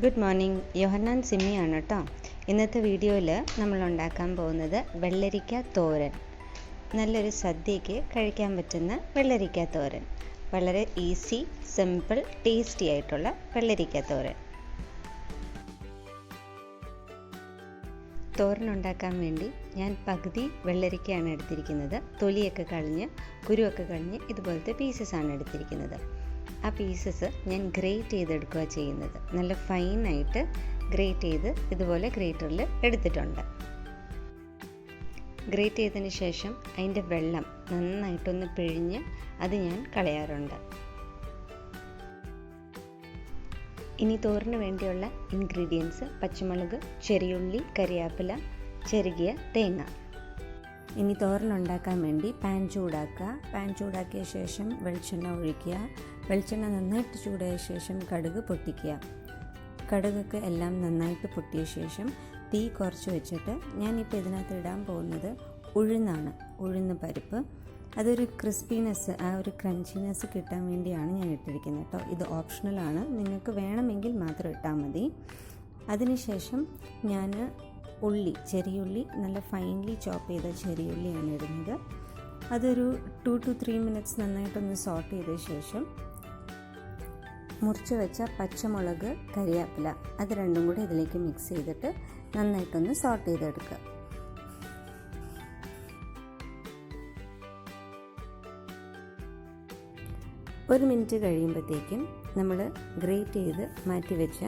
Good morning. യോഹന്നാൻ സിമ്മിയാണ് കേട്ടോ. ഇന്നത്തെ വീഡിയോയിൽ നമ്മൾ ഉണ്ടാക്കാൻ പോകുന്നത് വെള്ളരിക്ക തോരൻ. നല്ലൊരു സദ്യയ്ക്ക് കഴിക്കാൻ പറ്റുന്ന വെള്ളരിക്ക തോരൻ. വളരെ ഈസി, സിമ്പിൾ, ടേസ്റ്റി ആയിട്ടുള്ള വെള്ളരിക്ക തോരൻ. തോരൻ ഉണ്ടാക്കാൻ വേണ്ടി ഞാൻ പകുതി വെള്ളരിക്കയാണ് എടുത്തിരിക്കുന്നത്. തൊലിയൊക്കെ കളഞ്ഞ് കുരുവൊക്കെ കളഞ്ഞ് ഇതുപോലത്തെ പീസസാണ് എടുത്തിരിക്കുന്നത്. ആ പീസസ് ഞാൻ ഗ്രേറ്റ് ചെയ്തെടുക്കുക ചെയ്യുന്നത്. നല്ല ഫൈനായിട്ട് ഗ്രേറ്റ് ചെയ്ത് ഇതുപോലെ ഗ്രേറ്ററിൽ എടുത്തിട്ടുണ്ട്. ഗ്രേറ്റ് ചെയ്തതിന് ശേഷം അതിൻ്റെ വെള്ളം നന്നായിട്ടൊന്ന് പിഴിഞ്ഞ് അത് ഞാൻ കളയാറുണ്ട്. ഇനി തോരന് വേണ്ടിയുള്ള ഇൻഗ്രീഡിയൻസ്: പച്ചമുളക്, ചെറിയുള്ളി, കരിയാപ്പില, ചെറുകിയ തേങ്ങ. ഇനി തോരൻ ഉണ്ടാക്കാൻ വേണ്ടി പാൻ ചൂടാക്കുക. പാൻ ചൂടാക്കിയ ശേഷം വെളിച്ചെണ്ണ ഒഴിക്കുക. വെളിച്ചെണ്ണ നന്നായിട്ട് ചൂടായ ശേഷം കടുക് പൊട്ടിക്കുക. കടുകൊക്കെ എല്ലാം നന്നായിട്ട് പൊട്ടിയ ശേഷം തീ കുറച്ച് വെച്ചിട്ട് ഞാനിപ്പോൾ ഇതിനകത്ത് ഇടാൻ പോകുന്നത് ഉഴുന്നാണ്. ഉഴുന്ന് പരിപ്പ്. അതൊരു ക്രിസ്പിനെസ്, ആ ഒരു ക്രഞ്ചിനെസ് കിട്ടാൻ വേണ്ടിയാണ് ഞാൻ ഇട്ടിരിക്കുന്നത് കേട്ടോ. ഇത് ഓപ്ഷണലാണ്, നിങ്ങൾക്ക് വേണമെങ്കിൽ മാത്രം ഇട്ടാൽ മതി. അതിനുശേഷം ഞാൻ ചെറിയുള്ളി നല്ല ഫൈൻലി ചോപ്പ് ചെയ്ത ചെറിയുള്ളിയാണ് ഇടുന്നത്. അതൊരു 2 to 3 minutes നന്നായിട്ടൊന്ന് സോട്ട് ചെയ്ത ശേഷം മുറിച്ച് വെച്ച പച്ചമുളക്, കരിയാപ്പില അത് രണ്ടും കൂടി ഇതിലേക്ക് മിക്സ് ചെയ്തിട്ട് നന്നായിട്ടൊന്ന് സോട്ട് ചെയ്തെടുക്കുക. ഒരു മിനിറ്റ് കഴിയുമ്പോഴത്തേക്കും നമ്മൾ ഗ്രേറ്റ് ചെയ്ത് മാറ്റി വെച്ച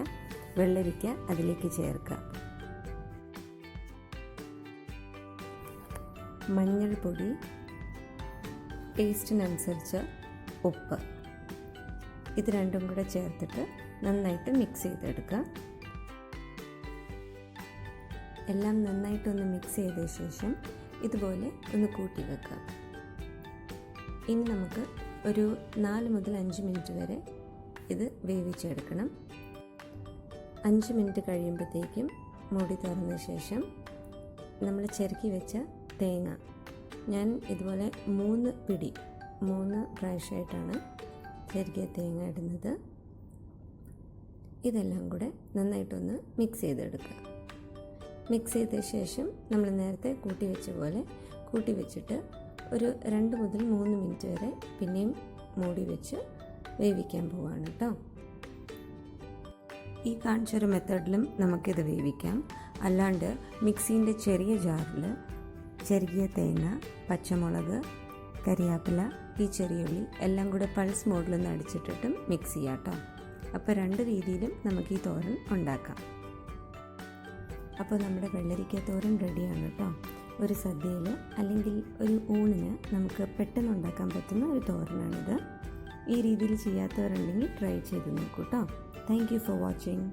വെള്ളരിക്ക അതിലേക്ക് ചേർക്കുക. മഞ്ഞൾപ്പൊടി, ടേസ്റ്റിനനുസരിച്ച് ഉപ്പ്, ഇത് രണ്ടും കൂടെ ചേർത്തിട്ട് നന്നായിട്ട് മിക്സ് ചെയ്തെടുക്കുക. എല്ലാം നന്നായിട്ടൊന്ന് മിക്സ് ചെയ്ത ശേഷം ഇതുപോലെ ഒന്ന് കൂട്ടി വെക്കുക. ഇനി നമുക്ക് ഒരു 4 മുതൽ 5 മിനിറ്റ് വരെ ഇത് വേവിച്ചെടുക്കണം. 5 മിനിറ്റ് കഴിയുമ്പോഴത്തേക്കും മൂടി തുറന്ന ശേഷം നമ്മൾ ചെറുക്കി വെച്ച തേങ്ങ, ഞാൻ ഇതുപോലെ 3 പ്രാവശ്യമായിട്ടാണ് ചെറുകിയ തേങ്ങ ഇടുന്നത്. ഇതെല്ലാം കൂടെ നന്നായിട്ടൊന്ന് മിക്സ് ചെയ്തെടുക്കുക. മിക്സ് ചെയ്ത ശേഷം നമ്മൾ നേരത്തെ കൂട്ടി വെച്ച പോലെ കൂട്ടി വെച്ചിട്ട് ഒരു 2 മുതൽ 3 മിനിറ്റ് വരെ പിന്നെയും മൂടി വെച്ച് വേവിക്കാൻ പോവാണ് കേട്ടോ. ഈ കാണിച്ചൊരു മെത്തേഡിലും നമുക്കിത് വേവിക്കാം. അല്ലാണ്ട് മിക്സീൻ്റെ ചെറിയ ജാറിൽ ചെറുകിയ തേങ്ങ, പച്ചമുളക്, കരിയാപ്പില, ഈ ചെറിയുള്ളി എല്ലാം കൂടെ പൾസ് മോഡിലൊന്ന് അടിച്ചിട്ടിട്ടും മിക്സ് ചെയ്യാം കേട്ടോ. അപ്പോൾ 2 രീതിയിലും നമുക്ക് ഈ തോരൻ ഉണ്ടാക്കാം. അപ്പോൾ നമ്മുടെ വെള്ളരിക്ക തോരൻ റെഡിയാണ് കേട്ടോ. ഒരു സദ്യയിൽ അല്ലെങ്കിൽ ഒരു ഊണിന് നമുക്ക് പെട്ടെന്ന് ഉണ്ടാക്കാൻ പറ്റുന്ന ഒരു തോരനാണിത്. ഈ രീതിയിൽ ചെയ്യാത്തവരുണ്ടെങ്കിൽ ട്രൈ ചെയ്ത് നോക്കൂ കേട്ടോ. Thank you for watching.